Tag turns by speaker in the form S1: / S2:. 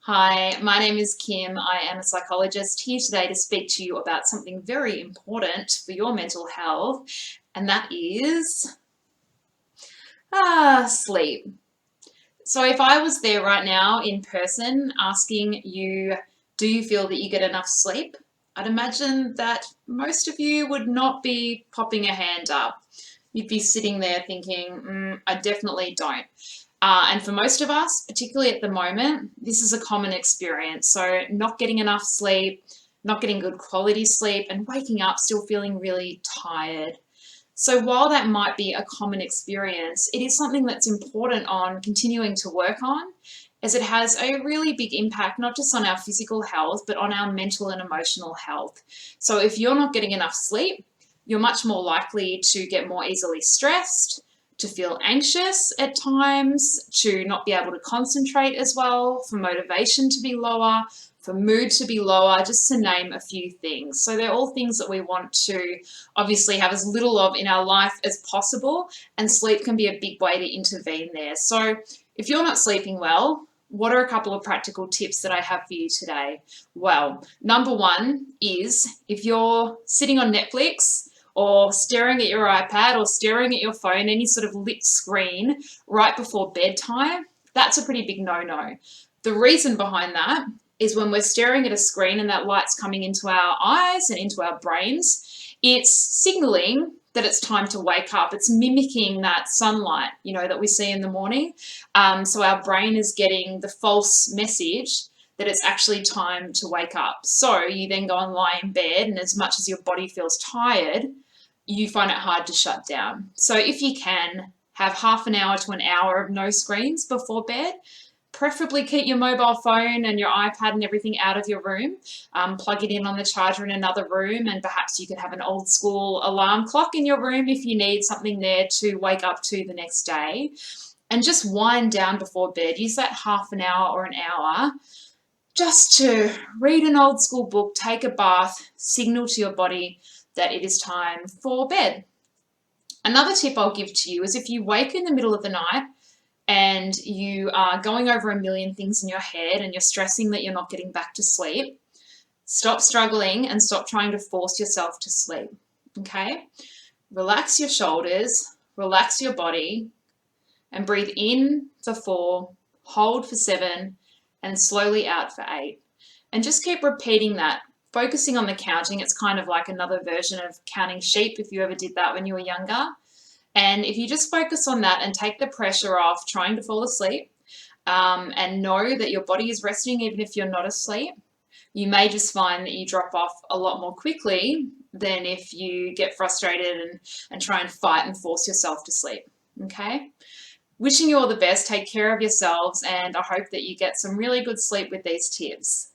S1: Hi, my name is Kim. I am a psychologist here today to speak to you about something very important for your mental health, and that is sleep. So, if I was there right now in person asking you, do you feel that you get enough sleep? I'd imagine that most of you would not be popping a hand up. You'd be sitting there thinking, I definitely don't. And for most of us, particularly at the moment, this is a common experience. So, not getting enough sleep, not getting good quality sleep, and waking up still feeling really tired. So, while that might be a common experience, it is something that's important on continuing to work on, as it has a really big impact not just on our physical health, but on our mental and emotional health. So, if you're not getting enough sleep, you're much more likely to get more easily stressed, to feel anxious at times, to not be able to concentrate as well, for motivation to be lower, for mood to be lower, just to name a few things. So they're all things that we want to obviously have as little of in our life as possible, and sleep can be a big way to intervene there. So if you're not sleeping well, what are a couple of practical tips that I have for you today? Well, number one is if you're sitting on Netflix or staring at your iPad or staring at your phone, any sort of lit screen right before bedtime, that's a pretty big no-no. The reason behind that is when we're staring at a screen and that light's coming into our eyes and into our brains, it's signaling that it's time to wake up. It's mimicking that sunlight, that we see in the morning. So our brain is getting the false message that it's actually time to wake up. So you then go and lie in bed, and as much as your body feels tired, you find it hard to shut down. So if you can, have half an hour to an hour of no screens before bed. Preferably keep your mobile phone and your iPad and everything out of your room. Plug it in on the charger in another room, and perhaps you could have an old school alarm clock in your room if you need something there to wake up to the next day. And just wind down before bed. Use that half an hour or an hour just to read an old school book, take a bath, signal to your body that it is time for bed. Another tip I'll give to you is if you wake in the middle of the night and you are going over a million things in your head and you're stressing that you're not getting back to sleep, stop struggling and stop trying to force yourself to sleep, okay? Relax your shoulders, relax your body, and breathe in for 4, hold for 7, and slowly out for 8. And just keep repeating that, focusing on the counting. It's kind of like another version of counting sheep if you ever did that when you were younger. And if you just focus on that and take the pressure off trying to fall asleep, and know that your body is resting even if you're not asleep, you may just find that you drop off a lot more quickly than if you get frustrated and try and fight and force yourself to sleep. Okay? Wishing you all the best. Take care of yourselves, and I hope that you get some really good sleep with these tips.